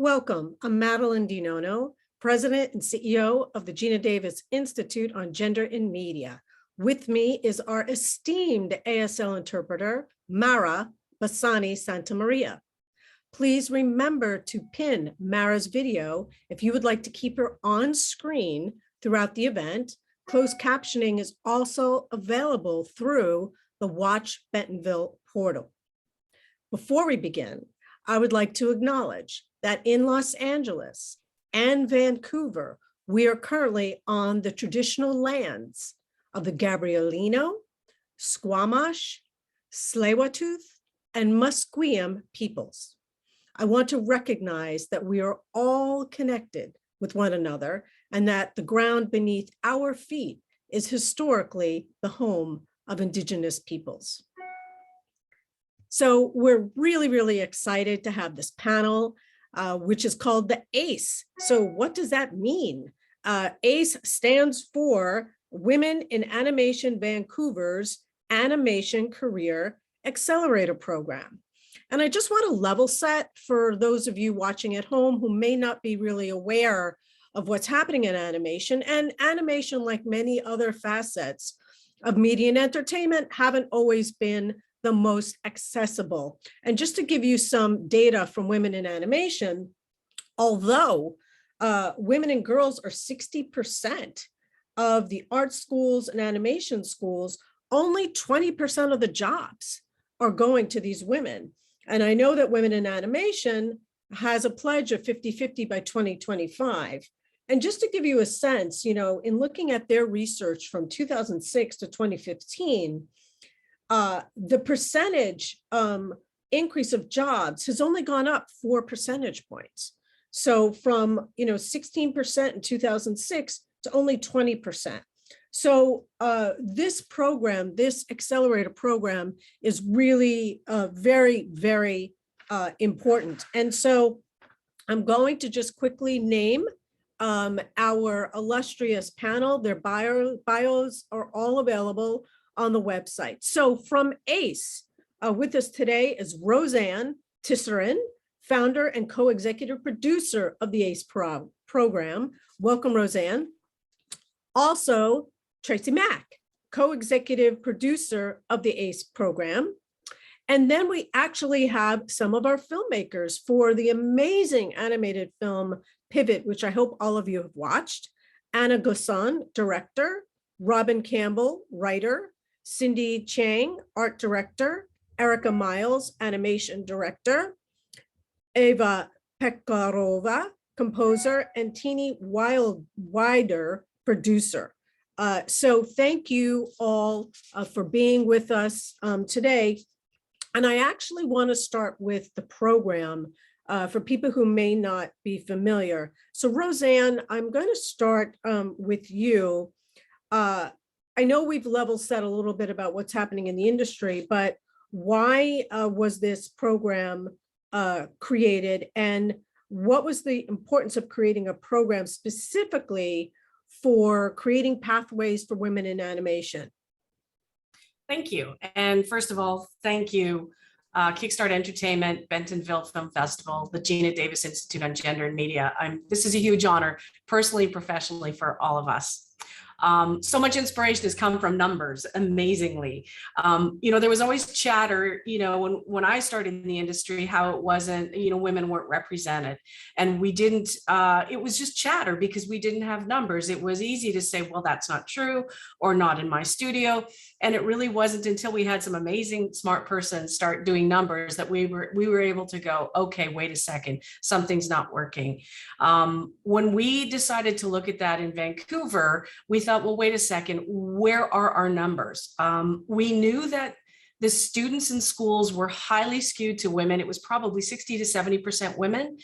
Welcome. I'm Madeline Nonno, President and CEO of the Geena Davis Institute on Gender in Media. With me is our esteemed ASL interpreter, Mara Bassani Santamaria. Please remember to pin Mara's video if you would like to keep her on screen throughout the event. Closed captioning is also available through the Watch Bentonville portal. Before we begin, I would like to acknowledge that in Los Angeles and Vancouver, we are currently on the traditional lands of the Gabrielino, Squamish, Tsleil-Waututh, and Musqueam peoples. I want to recognize that we are all connected with one another and that the ground beneath our feet is historically the home of Indigenous peoples. So we're really excited to have this panel, which is called the A.C.E. So what does that mean? A.C.E. stands for Women in Animation Vancouver's Animation Career Accelerator Program. And I just want to level set for those of you watching at home who may not be really aware of what's happening in animation. And animation, like many other facets of media and entertainment, haven't always been the most accessible. And just to give you some data from Women in Animation, although women and girls are 60% of the art schools and animation schools, only 20% of the jobs are going to these women. And I know that Women in Animation has a pledge of 50-50 by 2025. And just to give you a sense, you know, in looking at their research from 2006 to 2015, the percentage increase of jobs has only gone up 4 percentage points. So from 16% in 2006 to only 20%. So this program, this accelerator program, is really very important. And so I'm going to just quickly name our illustrious panel. Their bios are all available on the website. So from A.C.E., with us today is Roseanne Tisserand, founder and co-executive producer of the A.C.E. program. Welcome, Roseanne. Also, Tracy Mack, co-executive producer of the A.C.E. program. And then we actually have some of our filmmakers for the amazing animated film Pivot, which I hope all of you have watched. Anna Gosson, director, Robin Campbell, writer, Cindy Chang, art director, Erica Miles, animation director, Eva Peklarova, composer, and Teeny Wider, producer. So thank you all for being with us today. And I actually want to start with the program for people who may not be familiar. So Roseanne, I'm going to start with you. I know we've level set a little bit about what's happening in the industry, but why was this program created, and what was the importance of creating a program specifically for creating pathways for women in animation? Thank you. And first of all, thank you, Kickstart Entertainment, Bentonville Film Festival, the Geena Davis Institute on Gender and Media. This is a huge honor, personally, professionally, for all of us. So much inspiration has come from numbers, amazingly. There was always chatter, when I started in the industry, how it wasn't, women weren't represented. And we didn't, it was just chatter because we didn't have numbers. It was easy to say, well, that's not true, or not in my studio. And it really wasn't until we had some amazing smart persons start doing numbers that we were able to go, okay, wait a second, something's not working. When we decided to look at that in Vancouver, we thought, well, wait a second, where are our numbers? We knew that the students in schools were highly skewed to women. It was probably 60 to 70% women,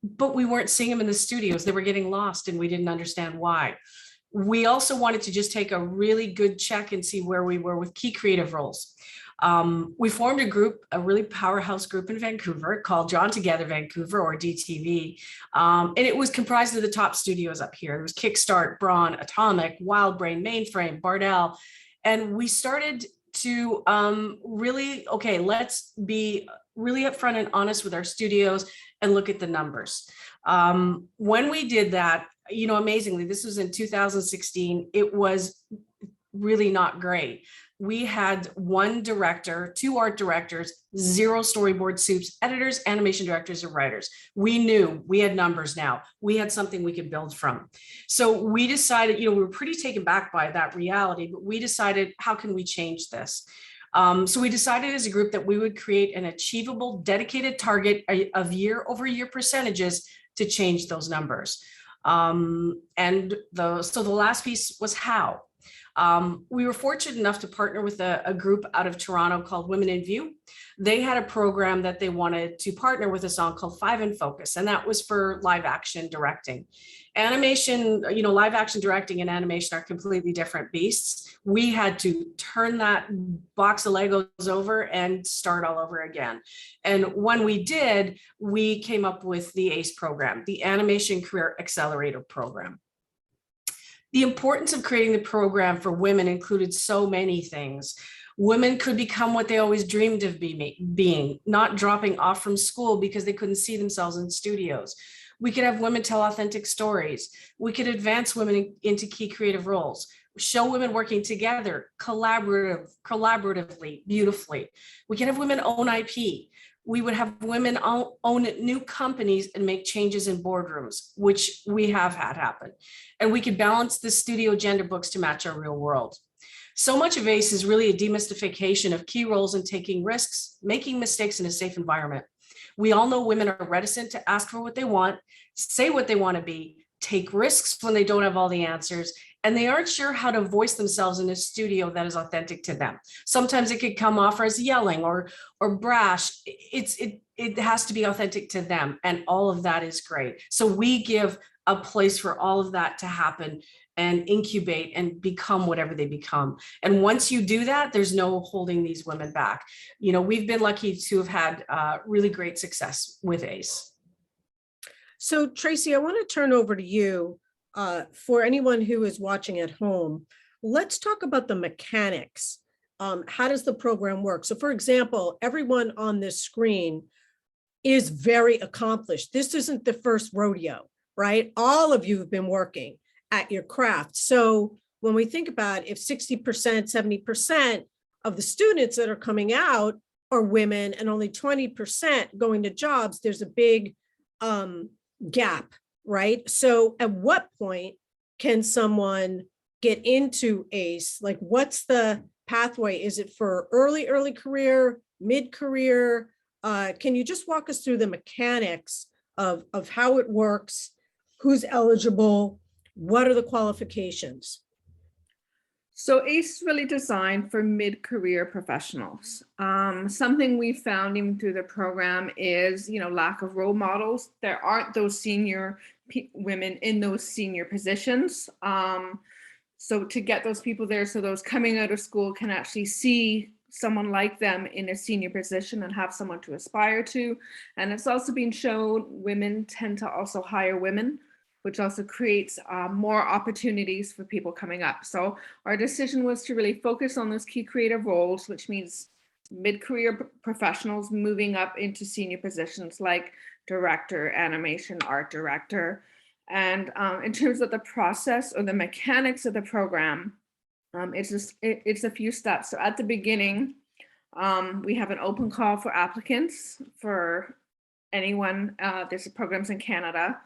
but we weren't seeing them in the studios. They were getting lost and we didn't understand why. We also wanted to just take a really good check and see where we were with key creative roles. We formed a group, a really powerhouse group in Vancouver called Drawn Together Vancouver, or DTV. And it was comprised of the top studios up here. There was Kickstart, Brawn, Atomic, Wildbrain, Mainframe, Bardell. And we started to really, okay, let's be really upfront and honest with our studios and look at the numbers. When we did that, you know, amazingly, this was in 2016, it was really not great. We had one director, two art directors, zero storyboard soups, editors, animation directors, and writers. We knew we had numbers now. We had something we could build from. So we decided, you know, we were pretty taken back by that reality, but we decided, how can we change this? So we decided as a group that we would create an achievable, dedicated target of year-over-year percentages to change those numbers. So the last piece was how. We were fortunate enough to partner with a group out of Toronto called Women in View. They had a program that they wanted to partner with us on called 5 in Focus, and that was for live action directing. Animation, you know, live action directing and animation are completely different beasts. We had to turn that box of Legos over and start all over again. And when we did, we came up with the ACE program, the Animation Career Accelerator Program. The importance of creating the program for women included so many things. Women could become what they always dreamed of being, not dropping off from school because they couldn't see themselves in studios. We could have women tell authentic stories. We could advance women into key creative roles, show women working together, collaboratively, beautifully. We could have women own IP. We would have women own new companies and make changes in boardrooms, which we have had happen. And we could balance the studio gender books to match our real world. So much of ACE is really a demystification of key roles and taking risks, making mistakes in a safe environment. We all know women are reticent to ask for what they want, say what they want to be, take risks when they don't have all the answers, and they aren't sure how to voice themselves in a studio that is authentic to them. Sometimes it could come off as yelling or brash. It has to be authentic to them, and all of that is great. So we give a place for all of that to happen and incubate and become whatever they become. And once you do that, there's no holding these women back. You know, we've been lucky to have had really great success with ACE. So Tracy, I want to turn over to you. For anyone who is watching at home, let's talk about the mechanics. How does the program work? So for example, everyone on this screen is very accomplished. This isn't the first rodeo, right? All of you have been working at your craft. So when we think about if 60%, 70% of the students that are coming out are women and only 20% going to jobs, there's a big gap. Right? So at what point can someone get into ACE? Like, what's the pathway? Is it for early career, mid-career? Can you just walk us through the mechanics of how it works, who's eligible, what are the qualifications? So ACE is really designed for mid-career professionals. Something we found even through the program is, you know, lack of role models. There aren't those senior women in those senior positions. So to get those people there, so those coming out of school can actually see someone like them in a senior position and have someone to aspire to. And it's also been shown women tend to also hire women, which also creates more opportunities for people coming up. So our decision was to really focus on those key creative roles, which means mid-career professionals moving up into senior positions like director, animation, art director. And in terms of the process or the mechanics of the program, it's a few steps. So at the beginning, we have an open call for applicants for anyone. There's programs in Canada.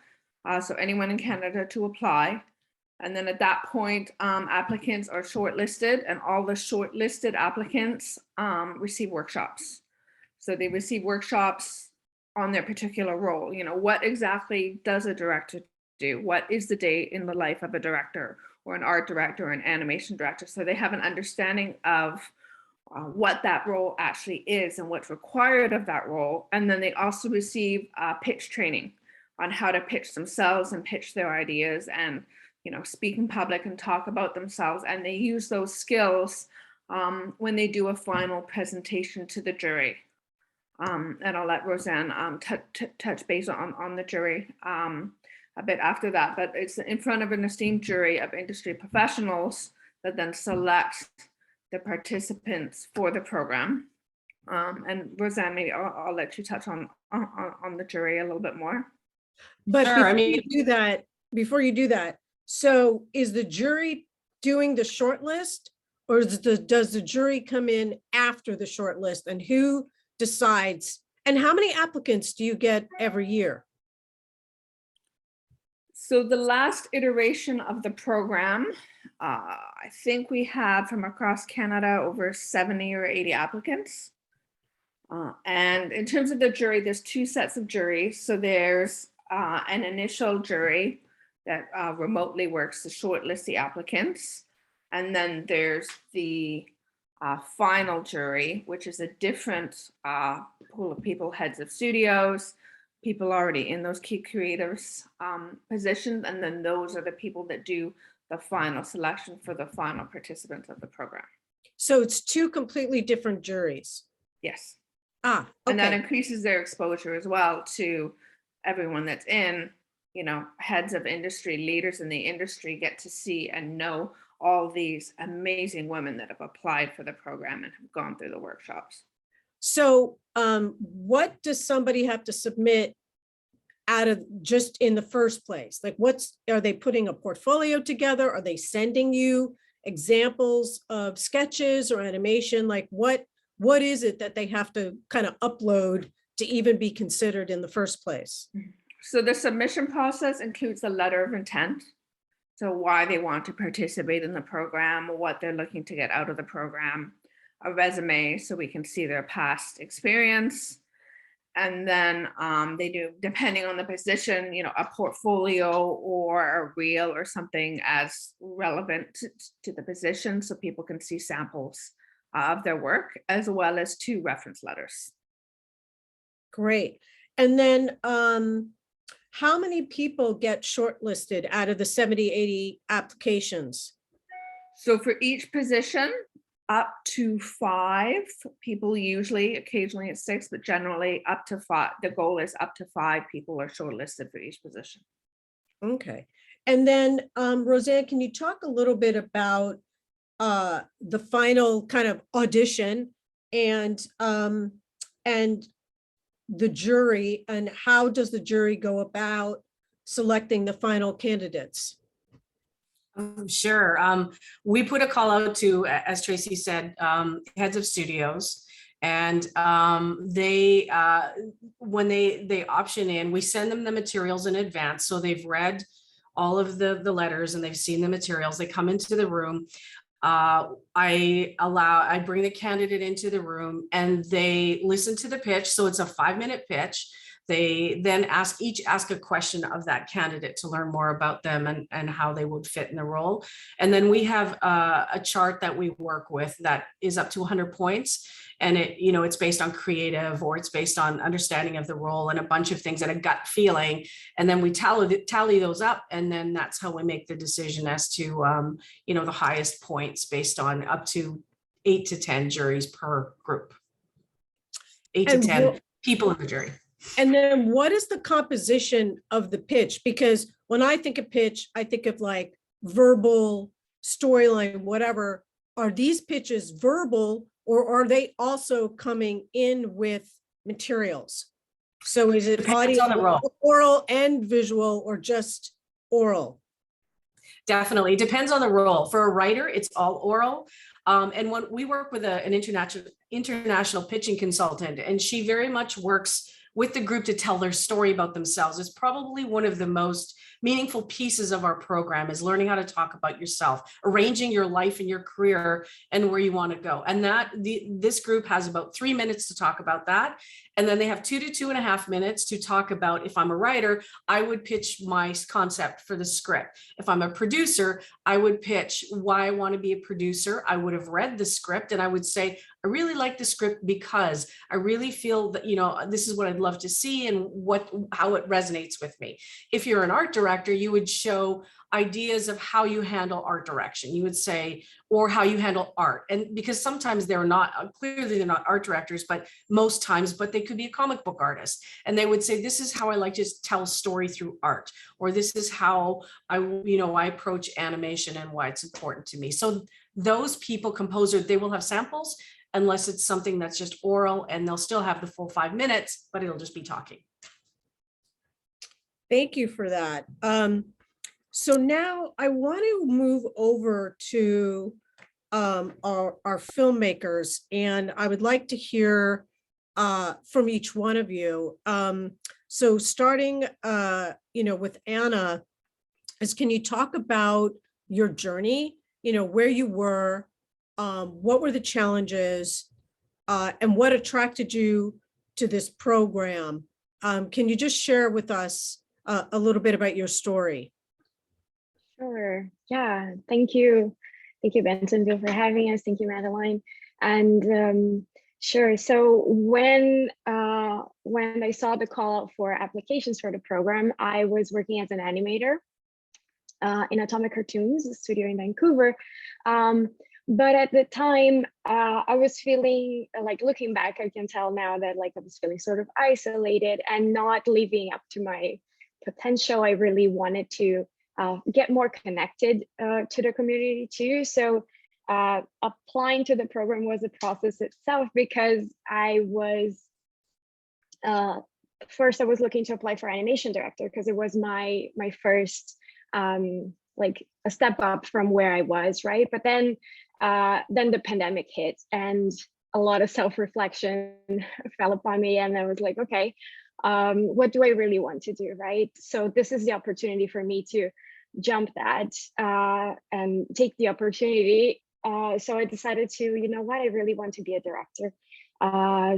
So anyone in Canada to apply. And then at that point, applicants are shortlisted, and all the shortlisted applicants receive workshops. So they receive workshops on their particular role. You know, what exactly does a director do? What is the day in the life of a director or an art director or an animation director? So they have an understanding of what that role actually is and what's required of that role. And then they also receive pitch training on how to pitch themselves and pitch their ideas and, you know, speak in public and talk about themselves. And they use those skills when they do a final presentation to the jury. And I'll let Roseanne touch base on the jury a bit after that, but it's in front of an esteemed jury of industry professionals that then selects the participants for the program. And Roseanne, maybe I'll let you touch on the jury a little bit more. But Sure, I before you mean- before you do that, so is the jury doing the shortlist, or does the jury come in after the shortlist, and who decides? And how many applicants do you get every year? So the last iteration of the program, I think we have from across Canada over 70 or 80 applicants. And in terms of the jury, there's two sets of juries. So there's an initial jury that remotely works to shortlist the applicants. And then there's the final jury, which is a different pool of people, heads of studios, people already in those key creators positions. And then those are the people that do the final selection for the final participants of the program. So it's two completely different juries. Yes. Ah, And that okay. increases their exposure as well to everyone that's in, you know, heads of industry, leaders in the industry get to see and know all these amazing women that have applied for the program and have gone through the workshops. So what does somebody have to submit out of just in the first place? Like are they putting a portfolio together? Are they sending you examples of sketches or animation? Like what is it that they have to kind of upload to even be considered in the first place? So the submission process includes a letter of intent. So why they want to participate in the program, what they're looking to get out of the program, a resume so we can see their past experience. And then they do, depending on the position, you know, a portfolio or a reel or something as relevant to the position so people can see samples of their work, as well as 2 reference letters. Great. And then how many people get shortlisted out of the 70, 80 applications? So for each position, up to 5 people, usually, occasionally it's 6, but generally up to 5. The goal is up to 5 people are shortlisted for each position. Okay. And then Roseanne, can you talk a little bit about the final kind of audition and the jury, and how does the jury go about selecting the final candidates? Sure. We put a call out to, as Tracy said, heads of studios, and they when they option in, we send them the materials in advance, so they've read all of the letters and they've seen the materials. They come into the room. I bring the candidate into the room and they listen to the pitch. So it's a 5-minute pitch. They then ask a question of that candidate to learn more about them and how they would fit in the role. And then we have a chart that we work with that is up to 100 points. And it's based on creative, or it's based on understanding of the role and a bunch of things and a gut feeling. And then we tally those up. And then that's how we make the decision as to, the highest points based on up to 8 to 10 juries per group. 8 to 10 people in the jury. And then what is the composition of the pitch? Because when I think of pitch, I think of like verbal, storyline, whatever. Are these pitches verbal, or are they also coming in with materials? So is it Depends on the audio, role. oral and visual, or just oral? Definitely. Depends on the role. For a writer, it's all oral. And when we work with an international pitching consultant, and she very much works with the group to tell their story about themselves. It's probably one of the most meaningful pieces of our program, is learning how to talk about yourself, arranging your life and your career and where you want to go. And this group has about 3 minutes to talk about that. And then they have 2 to 2.5 minutes to talk about, if I'm a writer, I would pitch my concept for the script. If I'm a producer, I would pitch why I want to be a producer. I would have read the script and I would say, I really like the script because I really feel that, this is what I'd love to see and how it resonates with me. If you're an art director, you would show ideas of how you handle art direction. You would say, or how you handle art. And because sometimes they're not art directors, but most times, but they could be a comic book artist. And they would say, this is how I like to tell a story through art, or this is how I approach animation and why it's important to me. So those people, composer, they will have samples unless it's something that's just oral, and they'll still have the full 5 minutes, but it'll just be talking. Thank you for that. So now I want to move over to our filmmakers, and I would like to hear from each one of you. So starting, with Anna, can you talk about your journey, where you were, what were the challenges, and what attracted you to this program? Can you just share with us a little bit about your story? Sure. Yeah. Thank you. Thank you, Bentonville, for having us. Thank you, Madeline. And sure. So when I saw the call out for applications for the program, I was working as an animator in Atomic Cartoons, a studio in Vancouver. But at the time, I was feeling like, looking back, I can tell now that like I was feeling sort of isolated and not living up to my potential. I really wanted to get more connected to the community too. So applying to the program was a process itself, because I was, first I was looking to apply for animation director because it was my first, like a step up from where I was, right? But then the pandemic hit and a lot of self-reflection fell upon me, and I was like, okay, what do I really want to do, right? So this is the opportunity for me to jump that and take the opportunity. So I decided to, you know what, I really want to be a director.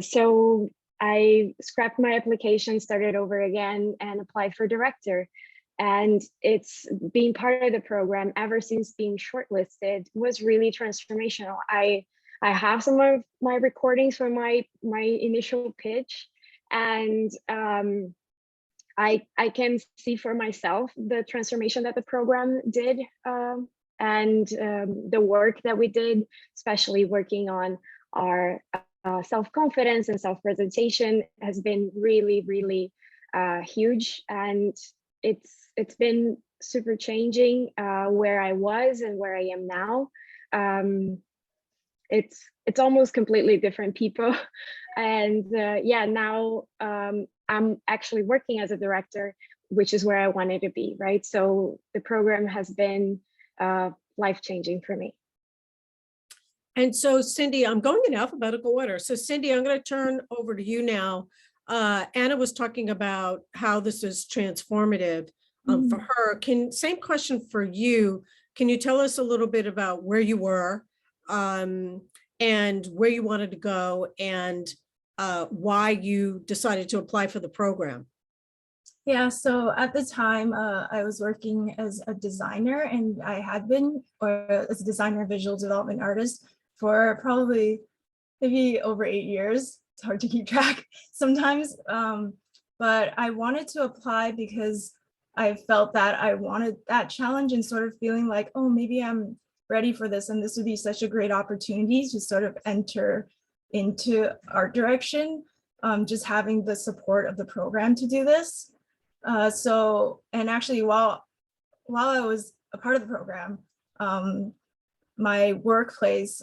So I scrapped my application, started over again, and applied for director. And it's being part of the program ever since being shortlisted was really transformational. I have some of my recordings from my initial pitch, and I can see for myself the transformation that the program did, and the work that we did, especially working on our self-confidence and self-presentation, has been really, really huge. And it's been super changing where I was and where I am now. It's almost completely different people. And yeah, now I'm actually working as a director, which is where I wanted to be, right? So the program has been life-changing for me. And so Cindy, I'm going in alphabetical order. So Cindy, I'm going to turn over to you now. Anna was talking about how this is transformative for her. Same question for you. Can you tell us a little bit about where you were and where you wanted to go, and why you decided to apply for the program? Yeah, so at the time I was working as a designer, and I had been, or as a designer, visual development artist, for probably maybe over 8 years. It's hard to keep track sometimes, but I wanted to apply because I felt that I wanted that challenge, and sort of feeling like, oh, maybe I'm ready for this, and this would be such a great opportunity to sort of enter into art direction, just having the support of the program to do this. And actually, while I was a part of the program, my workplace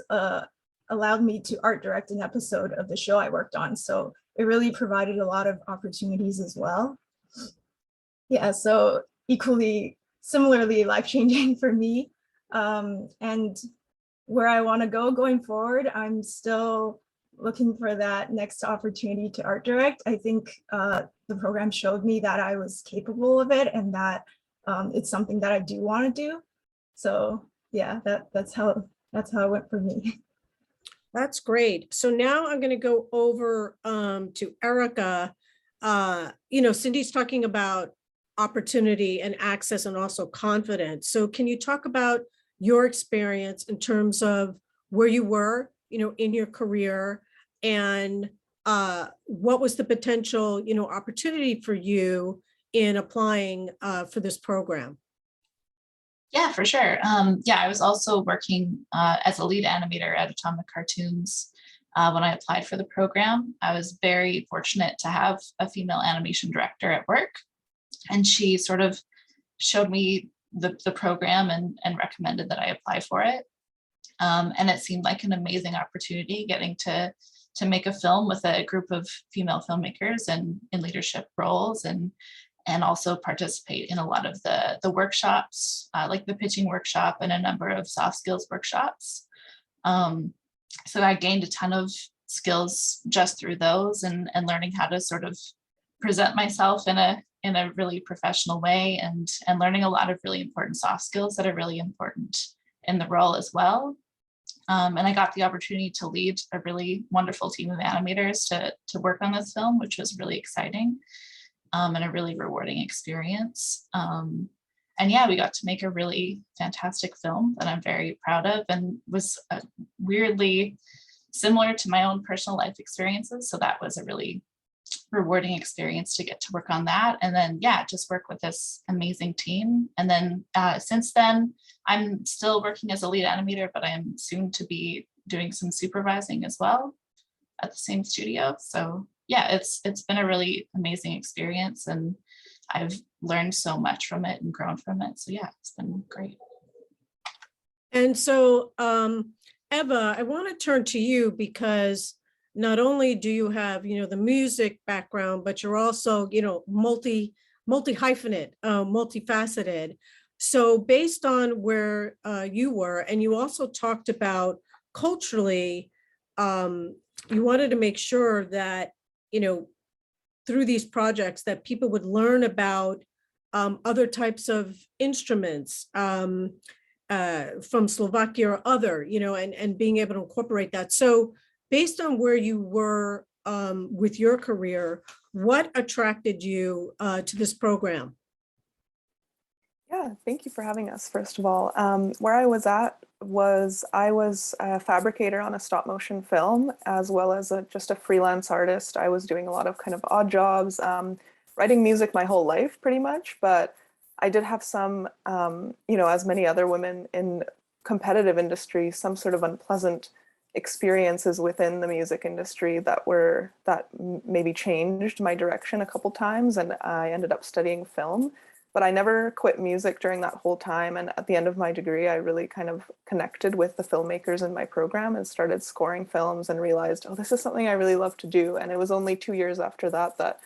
allowed me to art direct an episode of the show I worked on. So it really provided a lot of opportunities as well. Yeah, so similarly life-changing for me. And where I want to go going forward, I'm still looking for that next opportunity to art direct. I think the program showed me that I was capable of it, and that it's something that I do want to do. So yeah, that's how it went for me. That's great. So now I'm going to go over to Erica. Cindy's talking about opportunity and access, and also confidence. So can you talk about your experience in terms of where you were, in your career, and what was the potential, opportunity for you in applying for this program? Yeah, for sure. I was also working as a lead animator at Atomic Cartoons when I applied for the program. I was very fortunate to have a female animation director at work, and she sort of showed me the program and recommended that I apply for it. And it seemed like an amazing opportunity getting to make a film with a group of female filmmakers and in leadership roles, and also participate in a lot of the workshops, like the pitching workshop and a number of soft skills workshops. So I gained a ton of skills just through those, and learning how to sort of present myself in a really professional way, and learning a lot of really important soft skills that are really important in the role as well. And I got the opportunity to lead a really wonderful team of animators to work on this film, which was really exciting, and a really rewarding experience. And yeah, we got to make a really fantastic film that I'm very proud of, and was weirdly similar to my own personal life experiences. So that was a really rewarding experience to get to work on that. And then, yeah, just work with this amazing team. And then since then, I'm still working as a lead animator, but I am soon to be doing some supervising as well at the same studio. So yeah, it's been a really amazing experience, and I've learned so much from it and grown from it. So yeah, it's been great. And so, Eva, I want to turn to you, because not only do you have, the music background, but you're also, multi-hyphenate, multifaceted. So based on where you were, and you also talked about culturally, you wanted to make sure that, through these projects, that people would learn about other types of instruments from Slovakia or other, and being able to incorporate that. So based on where you were with your career, what attracted you to this program? Yeah, thank you for having us, first of all. Where I was at was I was a fabricator on a stop motion film, as well as just a freelance artist. I was doing a lot of kind of odd jobs, writing music my whole life pretty much, but I did have some, as many other women in competitive industry, some sort of unpleasant experiences within the music industry that maybe changed my direction a couple times, and I ended up studying film. But I never quit music during that whole time. And at the end of my degree, I really kind of connected with the filmmakers in my program and started scoring films, and realized, oh, this is something I really love to do. And it was only 2 years after that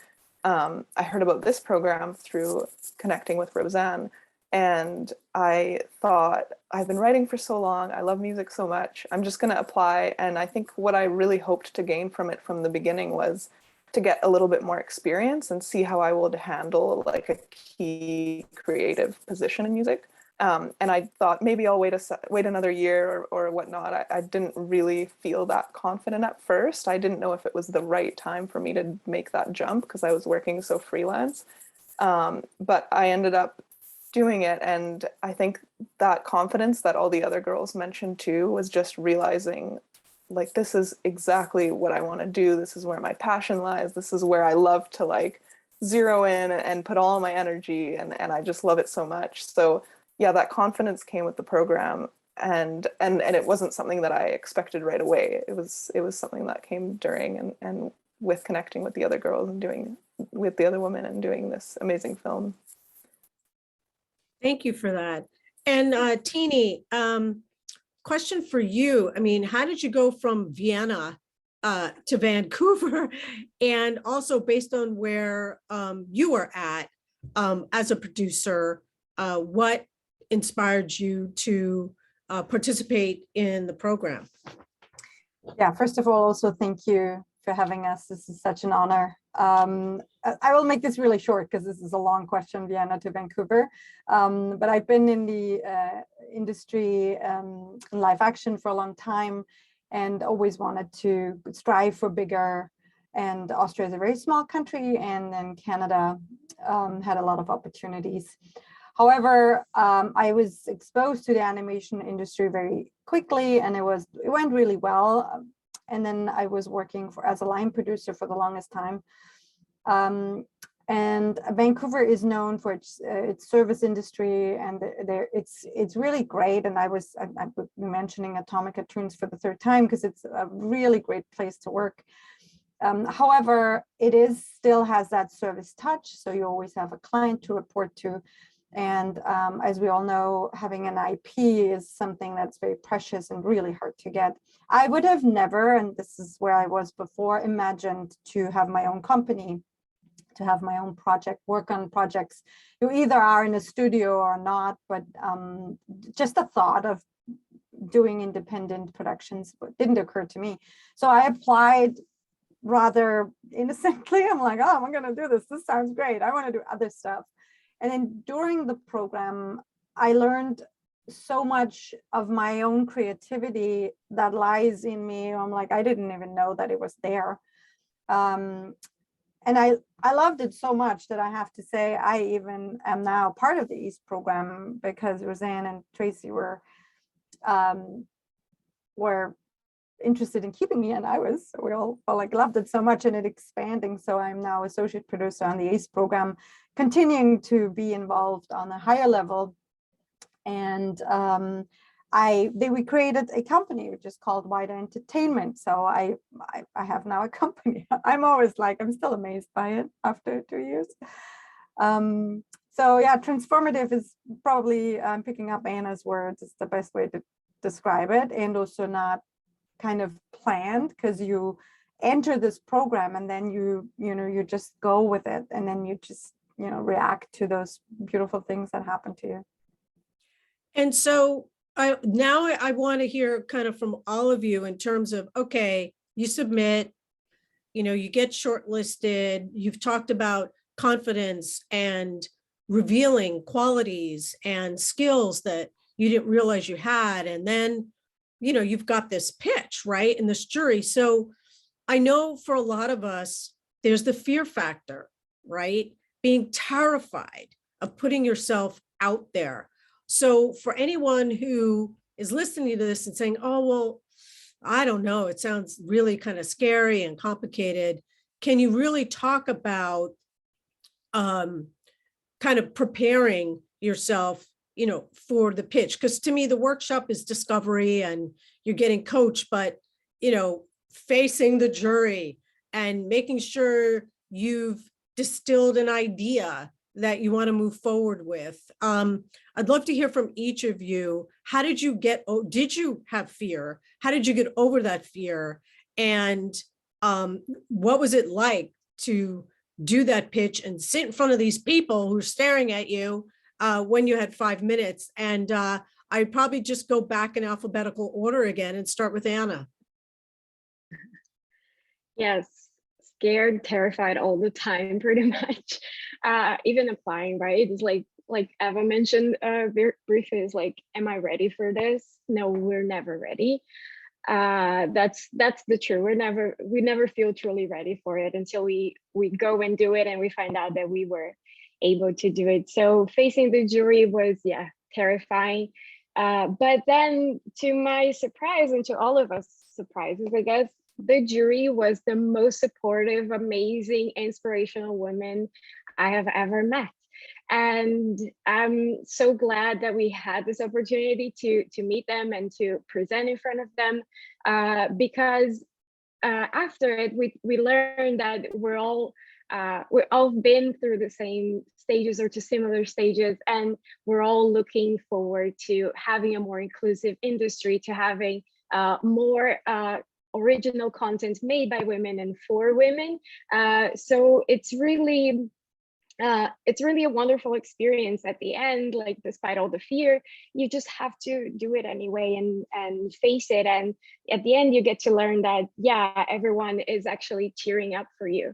I heard about this program through connecting with Roseanne. And I thought, I've been writing for so long, I love music so much, I'm just going to apply. And I think what I really hoped to gain from it from the beginning was to get a little bit more experience and see how I would handle like a key creative position in music. And I thought maybe I'll wait another year or whatnot. I didn't really feel that confident at first. I didn't know if it was the right time for me to make that jump, because I was working so freelance. But I ended up doing it. And I think that confidence that all the other girls mentioned too was just realizing, like, this is exactly what I want to do. This is where my passion lies. This is where I love to like zero in and put all my energy, and I just love it so much. So yeah, that confidence came with the program, and it wasn't something that I expected right away. It was something that came during and with connecting with the other girls and doing with the other women and doing this amazing film. Thank you for that. And Teeny, question for you. I mean, how did you go from Vienna to Vancouver? And also based on where you were at as a producer, what inspired you to participate in the program? Yeah, first of all, also thank you for having us. This is such an honor. I will make this really short because this is a long question, Vienna to Vancouver. But I've been in the industry in live action for a long time, and always wanted to strive for bigger. And Austria is a very small country, and then Canada had a lot of opportunities. However, I was exposed to the animation industry very quickly, and it went really well. And then I was working as a line producer for the longest time. And Vancouver is known for its service industry, and it's really great. And I'm mentioning Atomic Cartoons for the third time because it's a really great place to work. However, it still has that service touch, so you always have a client to report to. And as we all know, having an IP is something that's very precious and really hard to get. I would have never, and this is where I was before, imagined to have my own company, to have my own project, work on projects. You either are in a studio or not, but just the thought of doing independent productions didn't occur to me. So I applied rather innocently. I'm like, oh, I'm going to do this. This sounds great. I want to do other stuff. And then during the program, I learned so much of my own creativity that lies in me. I'm like, I didn't even know that it was there. And I loved it so much that I have to say I even am now part of the ACE program because Roseanne and Tracy were interested in keeping me, and we all like loved it so much and it expanding. So I'm now associate producer on the ACE program, continuing to be involved on a higher level. And we created a company which is called Wider Entertainment. So I have now a company. I'm always like, I'm still amazed by it after 2 years. So yeah, transformative is probably, picking up Anna's words, is the best way to describe it, and also not kind of planned, because you enter this program and then you just go with it, and then you just react to those beautiful things that happen to you. And so I want to hear kind of from all of you in terms of, okay, you submit, you get shortlisted, you've talked about confidence and revealing qualities and skills that you didn't realize you had. And then, you've got this pitch, right? And this jury. So I know for a lot of us, there's the fear factor, right? Being terrified of putting yourself out there. So for anyone who is listening to this and saying, oh, well, I don't know, it sounds really kind of scary and complicated. Can you really talk about kind of preparing yourself, for the pitch? Because to me, the workshop is discovery and you're getting coached, but, facing the jury and making sure you've distilled an idea that you want to move forward with. I'd love to hear from each of you. How did you did you have fear? How did you get over that fear? And what was it like to do that pitch and sit in front of these people who are staring at you when you had 5 minutes? And I'd probably just go back in alphabetical order again and start with Anna. Yes, scared, terrified all the time, pretty much. Even applying, right? It's like Eva mentioned very briefly, is like, am I ready for this? No, we're never ready. That's the truth. We never feel truly ready for it until we go and do it and we find out that we were able to do it. So facing the jury was, terrifying. But then, to my surprise, and to all of us surprises, I guess, the jury was the most supportive, amazing, inspirational women I have ever met. And I'm so glad that we had this opportunity to meet them and to present in front of them, because after it, we learned that we're all been through the same stages or to similar stages, and we're all looking forward to having a more inclusive industry, to having more original content made by women and for women. So it's really a wonderful experience at the end. Like, despite all the fear, you just have to do it anyway and face it. And at the end, you get to learn that, everyone is actually cheering up for you.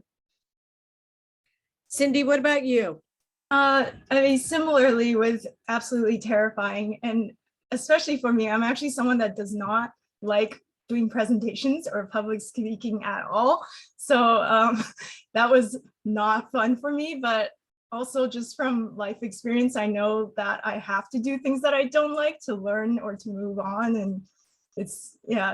Cindy, what about you? Similarly, was absolutely terrifying. And especially for me, I'm actually someone that does not like doing presentations or public speaking at all. So that was not fun for me, but also just from life experience, I know that I have to do things that I don't like to learn or to move on. And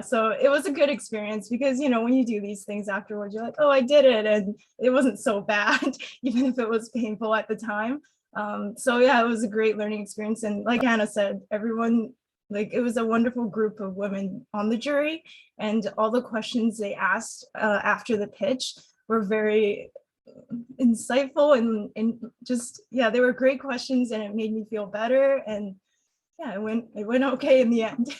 so it was a good experience because, when you do these things afterwards, you're like, oh, I did it. And it wasn't so bad, even if it was painful at the time. It was a great learning experience. And like Anna said, everyone, it was a wonderful group of women on the jury, and all the questions they asked after the pitch were very insightful and just, yeah, they were great questions and it made me feel better. And yeah, it went okay in the end.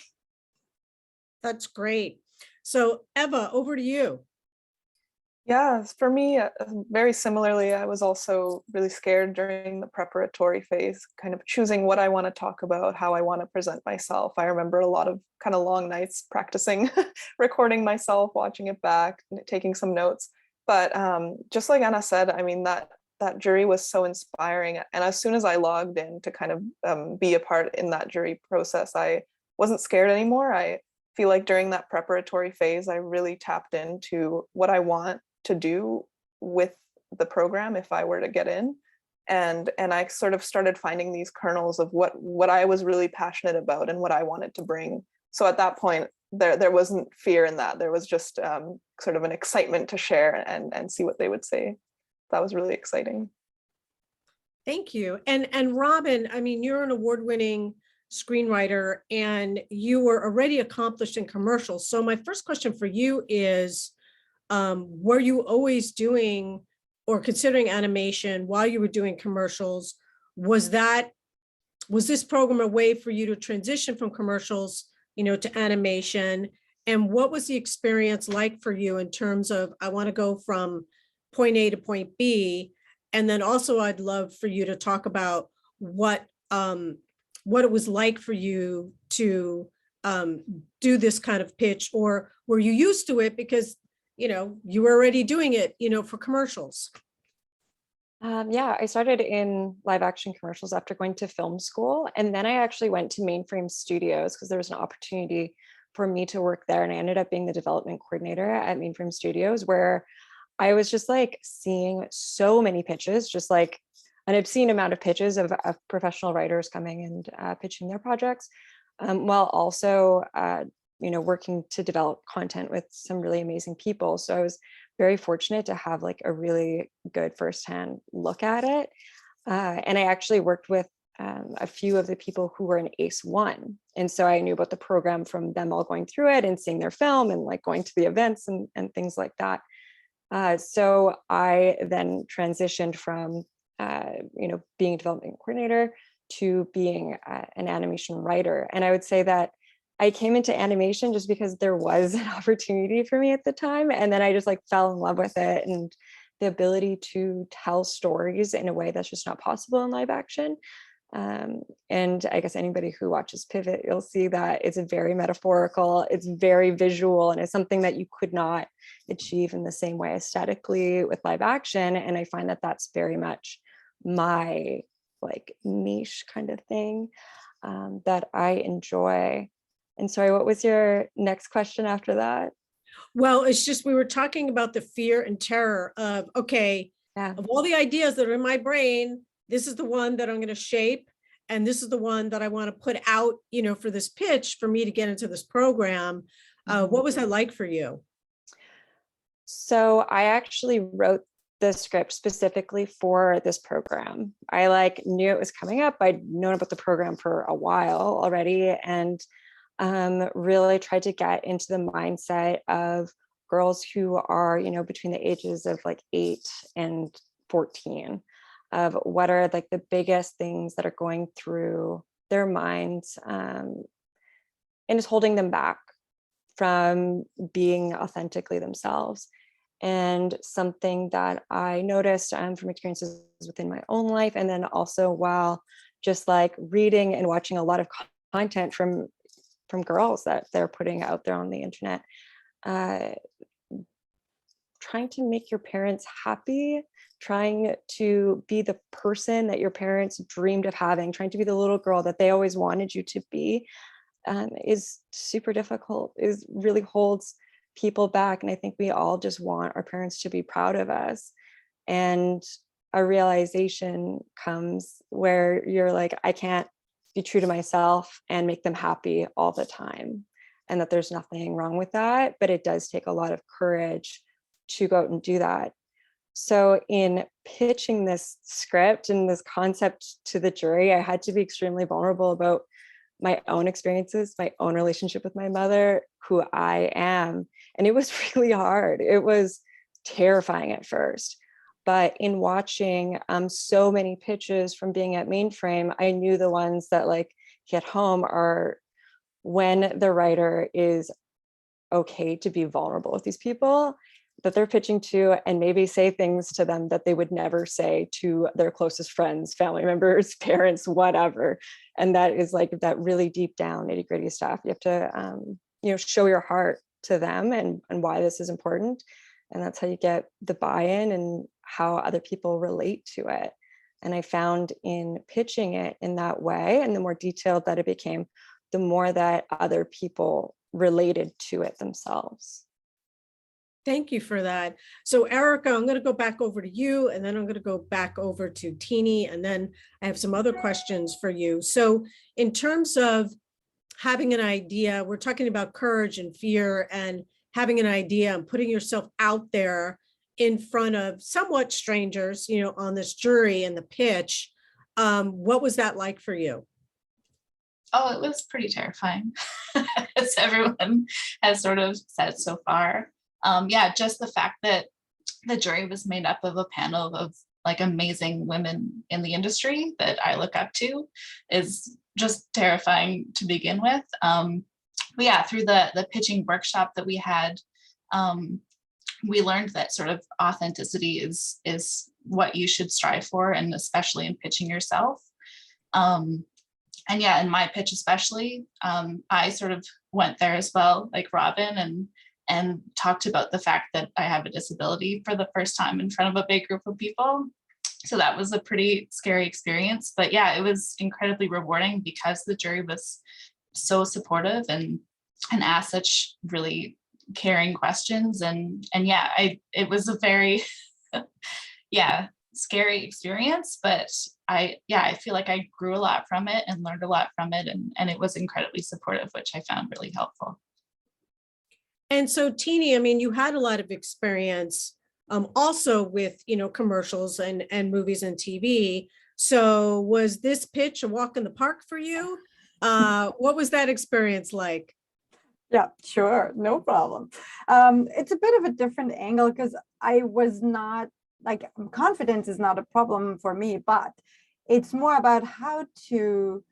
That's great. So Eva, over to you. Yeah, for me, very similarly, I was also really scared during the preparatory phase, kind of choosing what I want to talk about, how I want to present myself. I remember a lot of kind of long nights practicing, recording myself, watching it back, taking some notes. But just like Anna said, I mean, that jury was so inspiring. And as soon as I logged in to kind of be a part in that jury process, I wasn't scared anymore. I feel like during that preparatory phase, I really tapped into what I want to do with the program if I were to get in. And I sort of started finding these kernels of what I was really passionate about and what I wanted to bring. So at that point, there wasn't fear in that. There was just sort of an excitement to share and see what they would say. That was really exciting. Thank you. And Robin, I mean, you're an award-winning screenwriter and you were already accomplished in commercials. So my first question for you is, were you always doing or considering animation while you were doing commercials? Was this program a way for you to transition from commercials, to animation? And what was the experience like for you in terms of, I want to go from point A to point B? And then also I'd love for you to talk about what it was like for you to do this kind of pitch, or were you used to it because you were already doing it, for commercials? Yeah, I started in live action commercials after going to film school. And then I actually went to Mainframe Studios because there was an opportunity for me to work there. And I ended up being the development coordinator at Mainframe Studios, where I was just like seeing so many pitches, just like an obscene amount of pitches of professional writers coming and pitching their projects, while also working to develop content with some really amazing people. So I was very fortunate to have like a really good firsthand look at it. And I actually worked with a few of the people who were in ACE1. And so I knew about the program from them all going through it and seeing their film and like going to the events and things like that. So I then transitioned from, being a development coordinator to being an animation writer. And I would say that I came into animation just because there was an opportunity for me at the time. And then I just like fell in love with it and the ability to tell stories in a way that's just not possible in live action. And I guess anybody who watches Pivot, you'll see that it's very metaphorical, it's very visual, and it's something that you could not achieve in the same way aesthetically with live action. And I find that that's very much my like niche kind of thing that I enjoy. And sorry, what was your next question after that? Well, it's just, we were talking about the fear and terror of, okay, of all the ideas that are in my brain, this is the one that I'm going to shape. And this is the one that I want to put out, for this pitch for me to get into this program. What was that like for you? So I actually wrote the script specifically for this program. I knew it was coming up. I'd known about the program for a while already, and really tried to get into the mindset of girls who are, between the ages of 8 and 14, of what are the biggest things that are going through their minds and is holding them back from being authentically themselves. And something that I noticed from experiences within my own life, and then also while just reading and watching a lot of content from girls that they're putting out there on the internet, trying to make your parents happy, trying to be the person that your parents dreamed of having, trying to be the little girl that they always wanted you to be, is super difficult. It really holds people back. And I think we all just want our parents to be proud of us. And a realization comes where you're like, I can't be true to myself and make them happy all the time. And that there's nothing wrong with that, but it does take a lot of courage to go out and do that. So in pitching this script and this concept to the jury, I had to be extremely vulnerable about my own experiences, my own relationship with my mother, who I am. And it was really hard. It was terrifying at first. But in watching so many pitches from being at Mainframe, I knew the ones that like hit home are when the writer is okay to be vulnerable with these people that they're pitching to, and maybe say things to them that they would never say to their closest friends, family members, parents, whatever. And that is like that really deep down nitty gritty stuff. You have to, show your heart to them and why this is important. And that's how you get the buy-in and how other people relate to it. And I found in pitching it in that way, and the more detailed that it became, the more that other people related to it themselves. Thank you for that. So Erica, I'm going to go back over to you, and then I'm going to go back over to Teeny, and then I have some other questions for you. So in terms of having an idea, we're talking about courage and fear and having an idea and putting yourself out there in front of somewhat strangers, on this jury and the pitch. What was that like for you? Oh, it was pretty terrifying, as everyone has sort of said so far. Yeah, just the fact that the jury was made up of a panel of like amazing women in the industry that I look up to is just terrifying to begin with. But yeah, through the pitching workshop that we had, we learned that sort of authenticity is what you should strive for, and especially in pitching yourself. And yeah, in my pitch especially, I sort of went there as well, like Robin, and talked about the fact that I have a disability for the first time in front of a big group of people. So that was a pretty scary experience. But yeah, it was incredibly rewarding because the jury was so supportive and asked such really caring questions. And yeah, it was a very, scary experience, but I feel like I grew a lot from it and learned a lot from it. And it was incredibly supportive, which I found really helpful. And so Teeny, I mean, you had a lot of experience also with, commercials and movies and TV. So was this pitch a walk in the park for you? What was that experience like? Yeah, sure. No problem. It's a bit of a different angle because I was not like, confidence is not a problem for me, but it's more about how to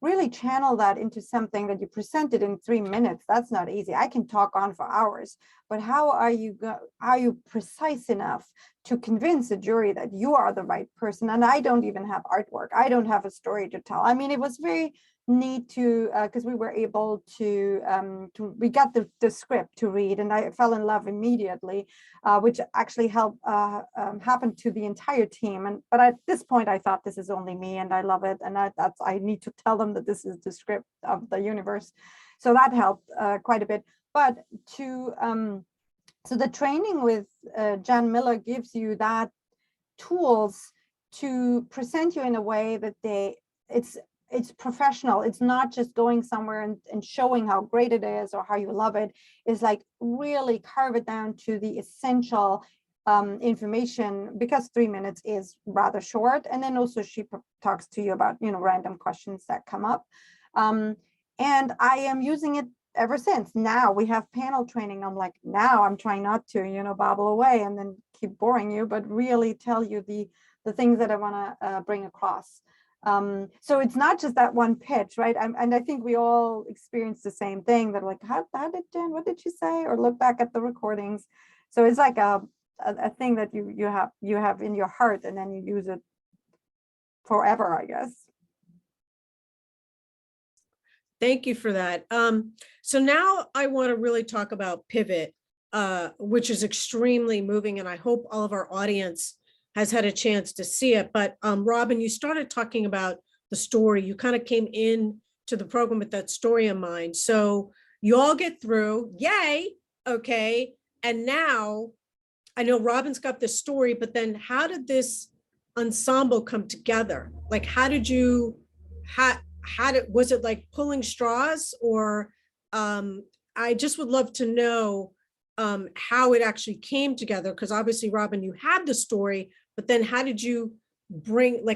really channel that into something that you presented in 3 minutes. That's not easy. I can talk on for hours, but how are you precise enough to convince a jury that you are the right person? And I don't even have artwork. I don't have a story to tell. I mean, it was very neat to because we were able to we got the script to read, and I fell in love immediately, which actually helped happen to the entire team. But at this point I thought, this is only me and I love it, and I need to tell them that this is the script of the universe. So that helped quite a bit. But so the training with Jan Miller gives you that tools to present you in a way that it's professional. It's not just going somewhere and showing how great it is or how you love it. It's like really carve it down to the essential information, because 3 minutes is rather short. And then also she talks to you about, random questions that come up. And I am using it ever since. Now we have panel training. I'm like, now I'm trying not to, babble away and then keep boring you, but really tell you the things that I want to bring across. So it's not just that one pitch, right? And I think we all experience the same thing, that like, how did Jen, what did she say? Or look back at the recordings. So it's like a thing that you have in your heart, and then you use it forever, I guess. Thank you for that. So now I want to really talk about Pivot, which is extremely moving, and I hope all of our audience has had a chance to see it. But Robin, you started talking about the story. You kind of came in to the program with that story in mind. So you all get through, yay, okay. And now I know Robin's got this story, but then how did this ensemble come together? Like, was it like pulling straws, or I just would love to know how it actually came together, because obviously, Robin, you had the story, but then how did you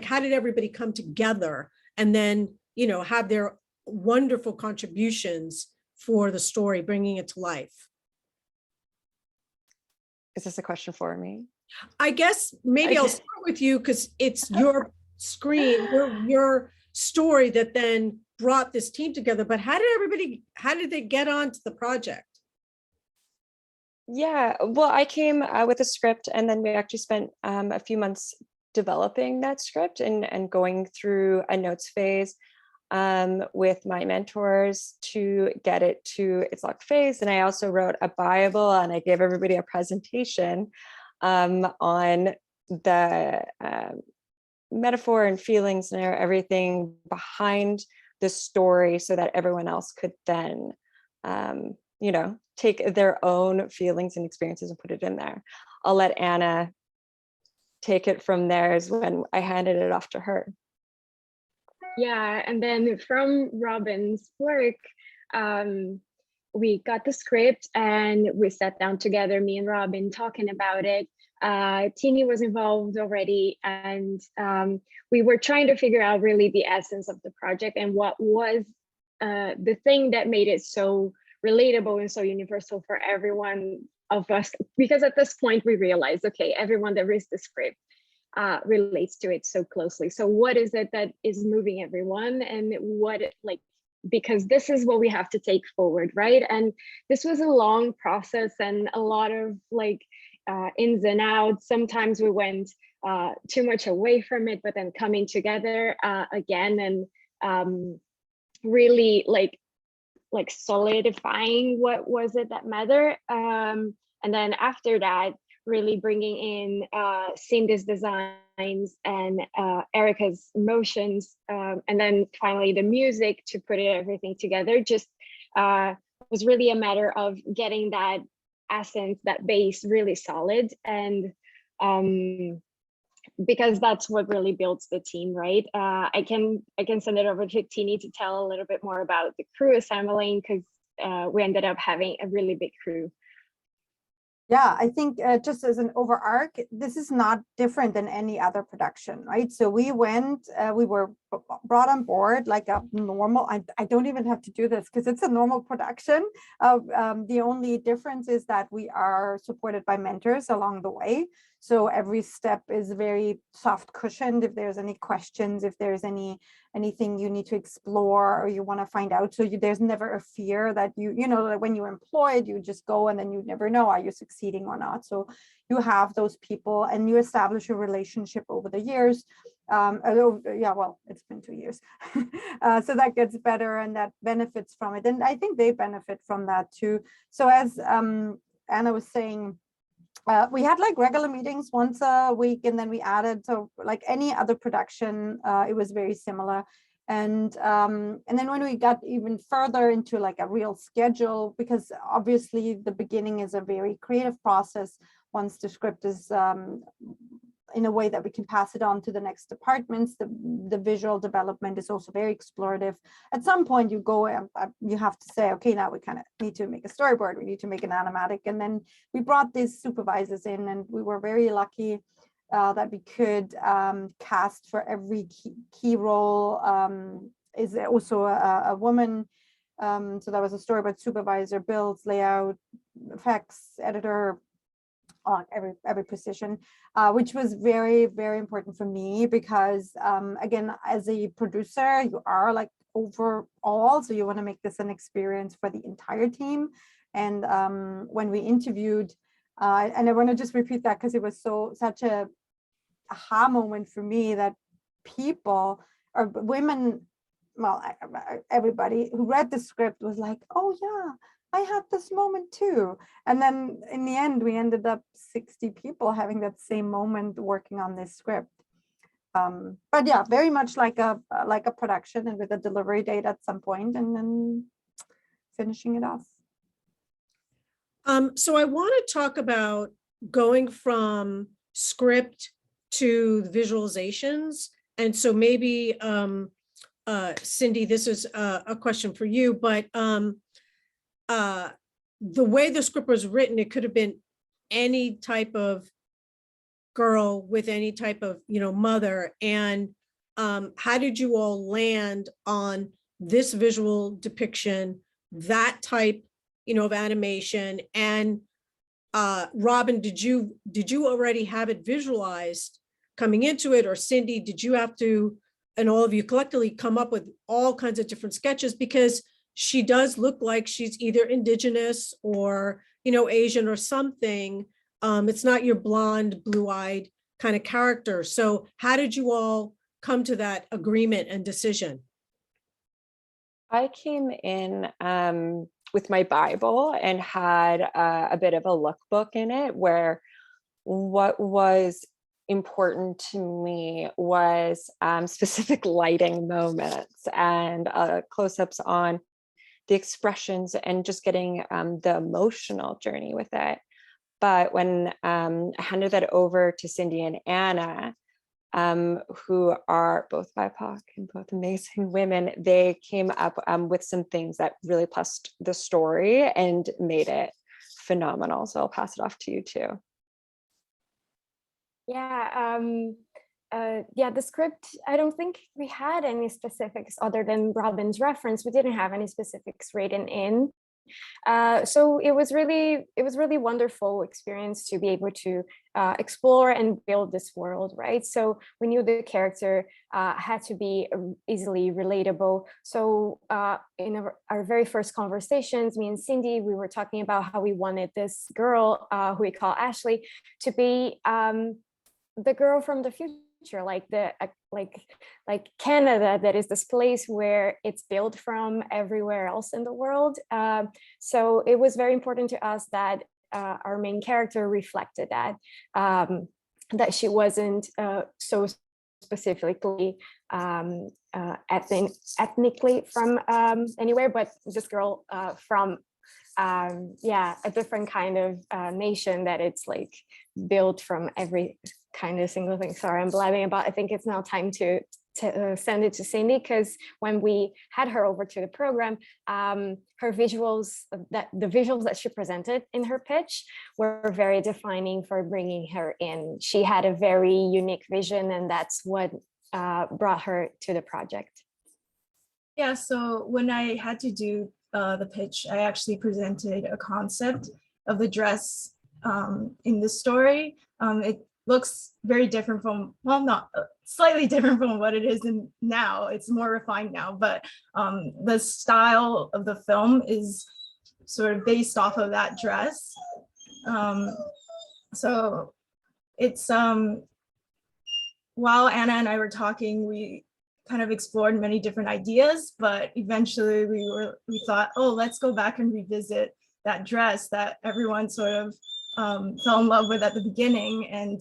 how did everybody come together and then, have their wonderful contributions for the story, bringing it to life? Is this a question for me? I guess maybe I'll start with you because it's your screen, your story that then brought this team together. But how did they get onto the project? Yeah, well, I came with a script, and then we actually spent a few months developing that script and going through a notes phase with my mentors to get it to its locked phase. And I also wrote a Bible, and I gave everybody a presentation on the metaphor and feelings and everything behind the story, so that everyone else could then, you know, take their own feelings and experiences and put it in there. I'll let Anna take it from there, is when I handed it off to her. Yeah, and then from Robin's work, we got the script and we sat down together, me and Robin, talking about it. Teeny was involved already, and we were trying to figure out really the essence of the project and what was the thing that made it so relatable and so universal for everyone of us. Because at this point we realized, okay, everyone that reads the script relates to it so closely. So what is it that is moving everyone, and what, like, because this is what we have to take forward, right? And this was a long process and a lot of like ins and outs. Sometimes we went too much away from it, but then coming together again, and really like solidifying what was it that mattered. And then after that, really bringing in Cindy's designs and Erica's motions, and then finally the music to put everything together. Just was really a matter of getting that essence, that base really solid, and because that's what really builds the team, right? I can send it over to Tini to tell a little bit more about the crew assembling, because we ended up having a really big crew. Yeah, I think just as an overarch, this is not different than any other production, right? So we were brought on board like a normal, I don't even have to do this because it's a normal production. The only difference is that we are supported by mentors along the way. So every step is very soft cushioned. If there's any questions, if there's anything you need to explore or you want to find out, so there's never a fear that you know, that when you're employed, you just go and then you never know, are you succeeding or not? So you have those people and you establish a relationship over the years. Yeah, well, it's been 2 years. So that gets better and that benefits from it. And I think they benefit from that too. So as Anna was saying, we had like regular meetings once a week, and then we added, so like any other production, it was very similar. And then when we got even further into like a real schedule, because obviously the beginning is a very creative process. Once the script is in a way that we can pass it on to the next departments, the visual development is also very explorative. At some point you go and you have to say, okay, now we kind of need to make a storyboard, we need to make an animatic. And then we brought these supervisors in, and we were very lucky that we could cast for every key role. Is also a woman. So that was a storyboard supervisor, builds, layout, effects, editor, on every position, which was very, very important for me because again, as a producer, you are like overall, so you want to make this an experience for the entire team. And when we interviewed, and I want to just repeat that because it was such a aha moment for me, that people or women, well, everybody who read the script was like, oh yeah, I had this moment too. And then in the end, we ended up 60 people having that same moment working on this script. But yeah, very much like a production, and with a delivery date at some point, and then finishing it off. So I want to talk about going from script to visualizations. And so maybe, Cindy, this is a question for you, but the way the script was written, it could have been any type of girl with any type of, you know, mother. And how did you all land on this visual depiction, that type, you know, of animation? And Robin, did you already have it visualized coming into it, or Cindy, did you have to, and all of you collectively, come up with all kinds of different sketches? Because she does look like she's either indigenous or, you know, Asian or something. It's not your blonde, blue-eyed kind of character. So how did you all come to that agreement and decision? I came in with my Bible and had a bit of a lookbook in it, where what was important to me was specific lighting moments and close-ups on the expressions and just getting the emotional journey with it. But when I handed that over to Cindy and Anna, who are both BIPOC and both amazing women, they came up with some things that really plussed the story and made it phenomenal. So I'll pass it off to you too. Yeah, yeah, the script, I don't think we had any specifics other than Robin's reference. We didn't have any specifics written in. So it was really wonderful experience to be able to explore and build this world, right? So we knew the character had to be easily relatable. So in our very first conversations, me and Cindy, we were talking about how we wanted this girl who we call Ashley to be the girl from the future, like like Canada, that is this place where it's built from everywhere else in the world. So it was very important to us that our main character reflected that, that she wasn't so specifically ethnically from anywhere, but this girl from yeah, a different kind of nation, that it's like built from every kind of single thing. Sorry, I'm blabbing about. I think it's now time to send it to Cindy, because when we had her over to the program, her visuals, the visuals that she presented in her pitch were very defining for bringing her in. She had a very unique vision, and that's what brought her to the project. Yeah, so when I had to do the pitch, I actually presented a concept of the dress in the story. It looks very different from, well, not slightly different from what it is in now. It's more refined now, but the style of the film is sort of based off of that dress. So it's while Anna and I were talking, we kind of explored many different ideas, but eventually we thought, oh, let's go back and revisit that dress that everyone sort of fell in love with at the beginning. And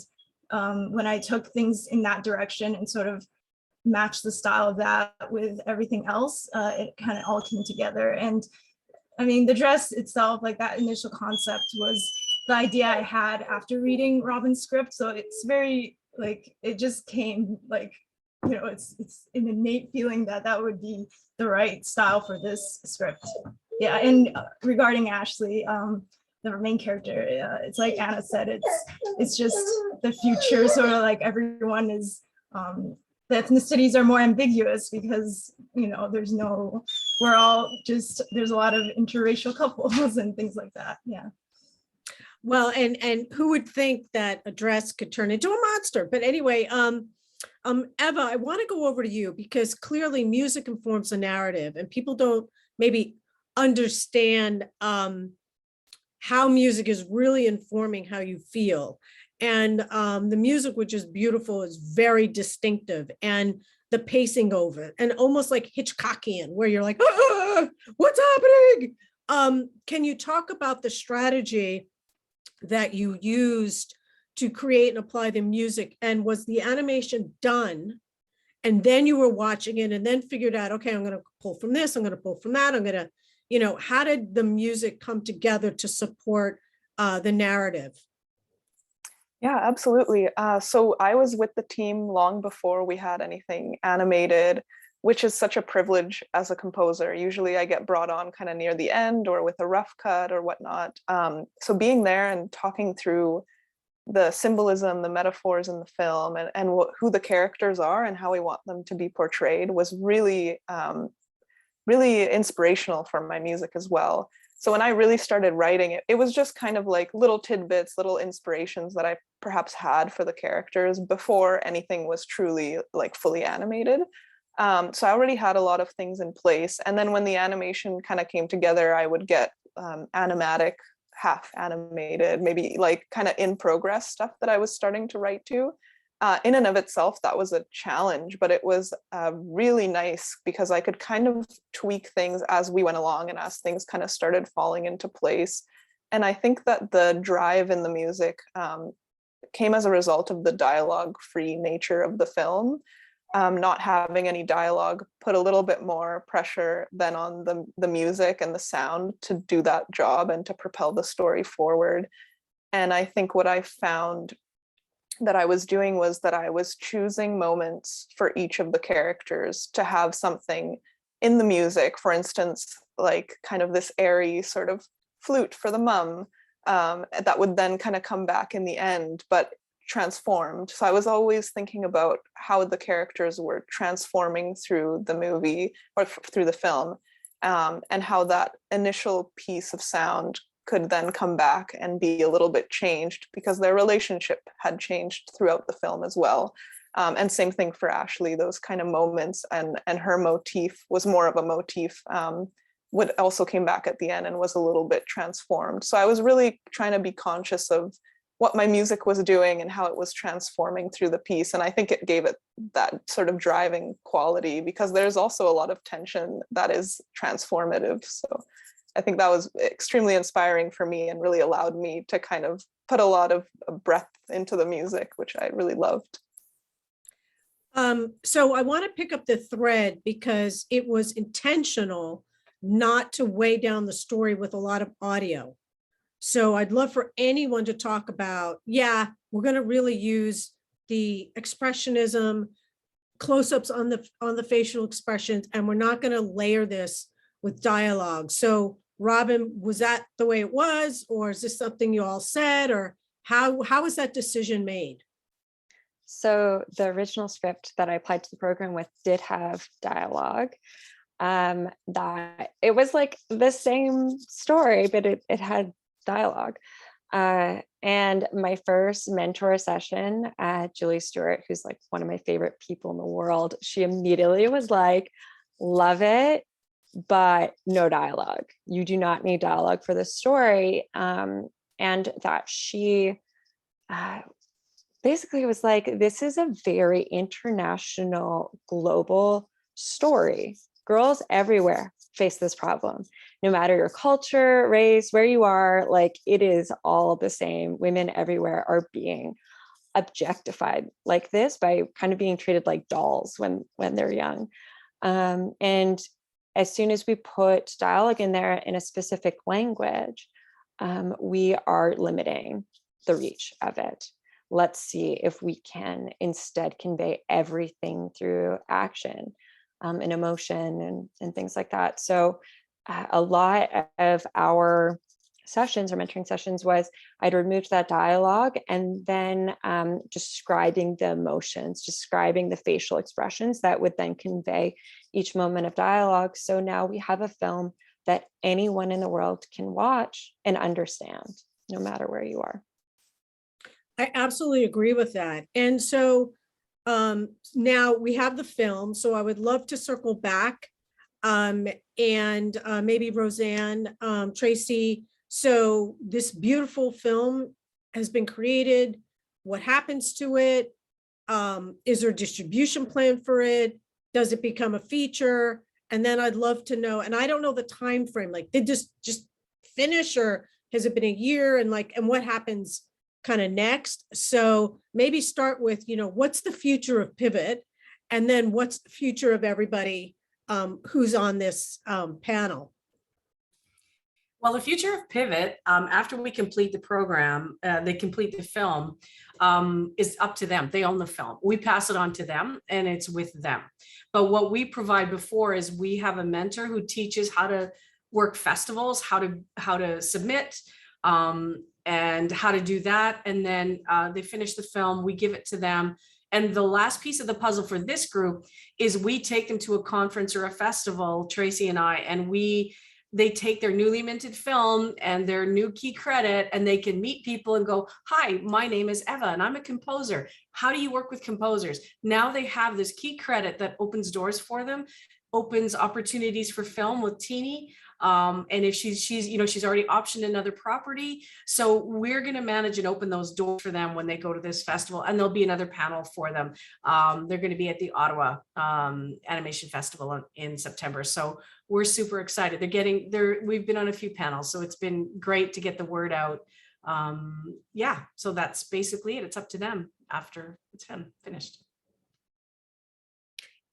when I took things in that direction and sort of matched the style of that with everything else, it kind of all came together. And I mean, the dress itself, like that initial concept was the idea I had after reading Robin's script. So it's very, like, it just came, like, you know, it's an innate feeling that that would be the right style for this script. Yeah, and regarding Ashley, the main character, it's like Anna said, it's just the future, sort of like everyone is, the ethnicities are more ambiguous because, you know, we're all just, there's a lot of interracial couples and things like that. Yeah. Well, and who would think that a dress could turn into a monster? But anyway, Eva, I want to go over to you, because clearly music informs the narrative, and people don't maybe understand how music is really informing how you feel. And the music, which is beautiful, is very distinctive, and the pacing of it, and almost like Hitchcockian, where you're like, ah, what's happening? Can you talk about the strategy that you used to create and apply the music? And was the animation done, and then you were watching it and then figured out, okay, I'm going to pull from this, I'm going to pull from that, I'm going to, you know, how did the music come together to support the narrative? Yeah, absolutely. So I was with the team long before we had anything animated, which is such a privilege as a composer. Usually I get brought on kind of near the end or with a rough cut or whatnot. So being there and talking through the symbolism, the metaphors in the film, and who the characters are and how we want them to be portrayed was really, really inspirational for my music as well. So when I really started writing it, it was just kind of like little tidbits, little inspirations that I perhaps had for the characters before anything was truly like fully animated. So I already had a lot of things in place. And then when the animation kind of came together, I would get animatic, half animated, maybe like kind of in progress stuff that I was starting to write to. In and of itself, that was a challenge, but it was really nice because I could kind of tweak things as we went along and as things kind of started falling into place. And I think that the drive in the music came as a result of the dialogue-free nature of the film. Not having any dialogue put a little bit more pressure than on the music and the sound to do that job and to propel the story forward. And I think what I found that I was doing was that I was choosing moments for each of the characters to have something in the music, for instance, like kind of this airy sort of flute for the mum that would then kind of come back in the end, but transformed. So I was always thinking about how the characters were transforming through the movie or through the film, and how that initial piece of sound could then come back and be a little bit changed because their relationship had changed throughout the film as well. And same thing for Ashley, those kind of moments and her motif was more of a motif, would also came back at the end and was a little bit transformed. So I was really trying to be conscious of what my music was doing and how it was transforming through the piece. And I think it gave it that sort of driving quality because there's also a lot of tension that is transformative. So I think that was extremely inspiring for me and really allowed me to kind of put a lot of breath into the music, which I really loved. So I want to pick up the thread because it was intentional not to weigh down the story with a lot of audio. So I'd love for anyone to talk about, yeah, we're going to really use the expressionism, close-ups on the facial expressions, and we're not going to layer this with dialogue. So Robin, was that the way it was, or is this something you all said, or how was that decision made? So the original script that I applied to the program with did have dialogue. That it was like the same story, but it had dialogue. And my first mentor session, Julie Stewart, who's like one of my favorite people in the world, she immediately was like, love it, but no dialogue. You do not need dialogue for this story. And that she basically was like, this is a very international, global story. Girls everywhere face this problem, no matter your culture, race, where you are, like it is all the same. Women everywhere are being objectified like this by kind of being treated like dolls when they're young. And as soon as we put dialogue in there in a specific language, we are limiting the reach of it. Let's see if we can instead convey everything through action and emotion and things like that. So a lot of our sessions or mentoring sessions was I'd removed that dialogue and then describing the emotions, describing the facial expressions that would then convey each moment of dialogue. So now we have a film that anyone in the world can watch and understand, no matter where you are. I absolutely agree with that. And so now we have the film, so I would love to circle back and maybe Roseanne, Tracy. So this beautiful film has been created. What happens to it? Is there a distribution plan for it? Does it become a feature? And then I'd love to know, and I don't know the time frame, like did this just finish or has it been a year, and what happens kind of next? So maybe start with, what's the future of Pivot, and then what's the future of everybody who's on this panel? Well, the future of Pivot, after we complete the program, they complete the film, is up to them. They own the film. We pass it on to them and it's with them. But what we provide before is we have a mentor who teaches how to work festivals, how to submit, and how to do that. And then they finish the film, we give it to them. And the last piece of the puzzle for this group is we take them to a conference or a festival, Tracy and I, and we they take their newly minted film and their new key credit, and they can meet people and go, hi, my name is Eva and I'm a composer. How do you work with composers? Now they have this key credit that opens doors for them, opens opportunities for film with Teeny. And if she's already optioned another property. So we're going to manage and open those doors for them when they go to this festival, and there'll be another panel for them. They're going to be at the Ottawa Animation Festival in September. So we're super excited. We've been on a few panels, so it's been great to get the word out. Yeah, so that's basically it. It's up to them after it's finished.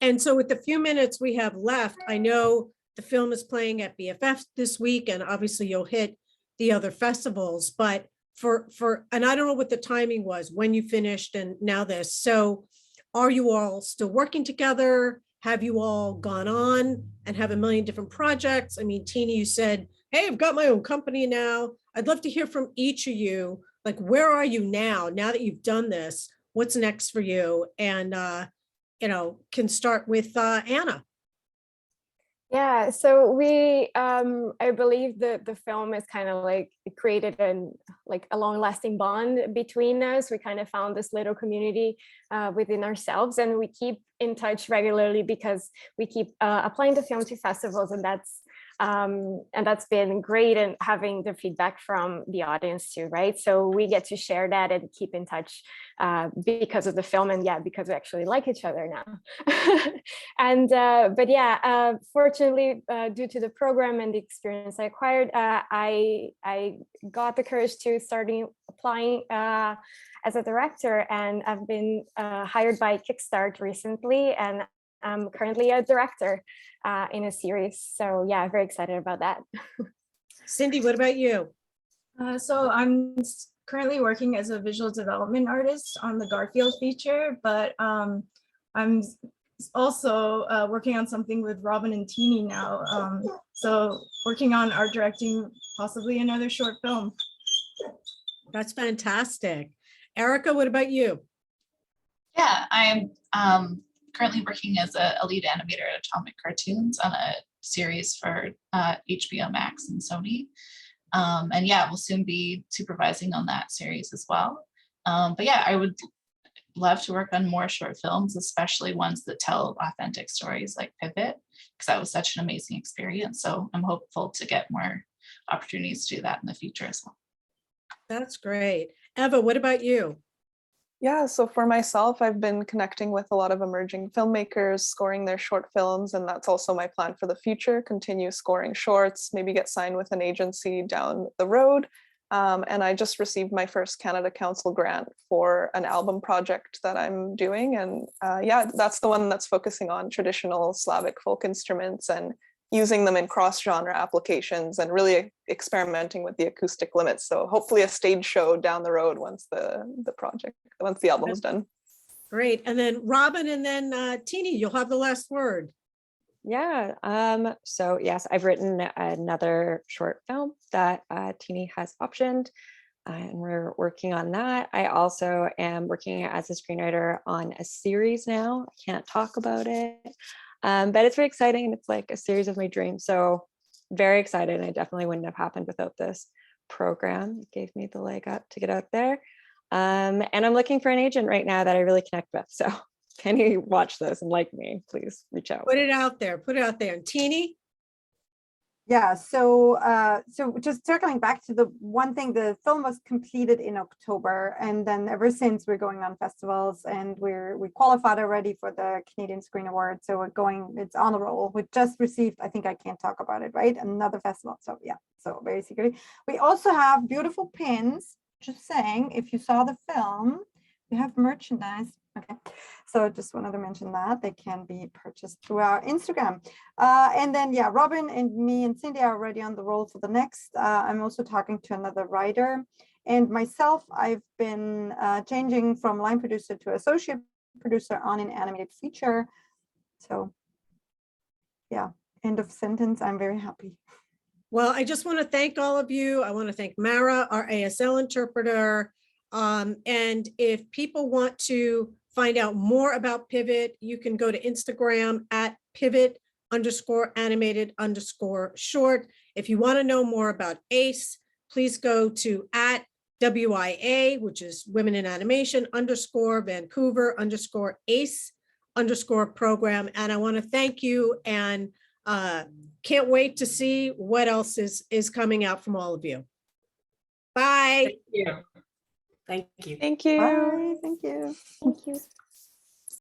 And so with the few minutes we have left, I know the film is playing at BFF this week, and obviously you'll hit the other festivals, but and I don't know what the timing was when you finished and now this. So are you all still working together? Have you all gone on and have a million different projects? I mean, Teeny, you said, hey, I've got my own company now. I'd love to hear from each of you. Like, where are you now that you've done this? What's next for you? And, can start with Anna. Yeah, so we, I believe the film is kind of like created a long-lasting bond between us. We kind of found this little community within ourselves, and we keep in touch regularly because we keep applying the film to festivals, and that's been great, and having the feedback from the audience too, right? So we get to share that and keep in touch because of the film, and because we actually like each other now. And but yeah, fortunately, due to the program and the experience I acquired, I got the courage to start applying as a director, and I've been hired by Kickstart recently, and I'm currently a director in a series. So yeah, very excited about that. Cindy, what about you? So I'm currently working as a visual development artist on the Garfield feature, but I'm also working on something with Robin and Teeny now. So working on art directing, possibly another short film. That's fantastic. Erica, what about you? Yeah, I'm currently working as a lead animator at Atomic Cartoons on a series for HBO Max and Sony. And yeah, we'll soon be supervising on that series as well. But yeah, I would love to work on more short films, especially ones that tell authentic stories like Pivot, because that was such an amazing experience. So I'm hopeful to get more opportunities to do that in the future as well. That's great. Eva, what about you? Yeah, so for myself, I've been connecting with a lot of emerging filmmakers, scoring their short films, and that's also my plan for the future, continue scoring shorts, maybe get signed with an agency down the road. And I just received my first Canada Council grant for an album project that I'm doing. And yeah, that's the one that's focusing on traditional Slavic folk instruments and using them in cross-genre applications and really experimenting with the acoustic limits. So hopefully a stage show down the road once the album is done. Great. And then Robin, and then Teeny, you'll have the last word. Yeah. So yes, I've written another short film that Teeny has optioned, and we're working on that. I also am working as a screenwriter on a series now. I can't talk about it, but it's very exciting, and it's like a series of my dreams. So very excited. And it definitely wouldn't have happened without this program. It gave me the leg up to get out there. And I'm looking for an agent right now that I really connect with. So can you watch this and like me, please reach out. Put it out there. Put it out there. And Teeny? Yeah, so just circling back to the one thing, the film was completed in October, and then ever since we're going on festivals, and we qualified already for the Canadian Screen Award, so it's on the roll. We just received, I think I can't talk about it, right? Another festival, so yeah, so very secretly. We also have beautiful pins, just saying, if you saw the film, we have merchandise. Okay, so just wanted to mention that they can be purchased through our Instagram. And then, yeah, Robin and me and Cindy are already on the roll for the next. I'm also talking to another writer. And myself, I've been changing from line producer to associate producer on an animated feature. So, yeah, end of sentence. I'm very happy. Well, I just want to thank all of you. I want to thank Mara, our ASL interpreter. And if people want to find out more about Pivot, you can go to Instagram at Pivot @women_animated_short. If you want to know more about ACE, please go to @WIA, which is Women in Animation _Vancouver_ACE_program. And I want to thank you and can't wait to see what else is coming out from all of you. Bye. Thank you. Thank you. Thank you. Bye, thank you. Thank you.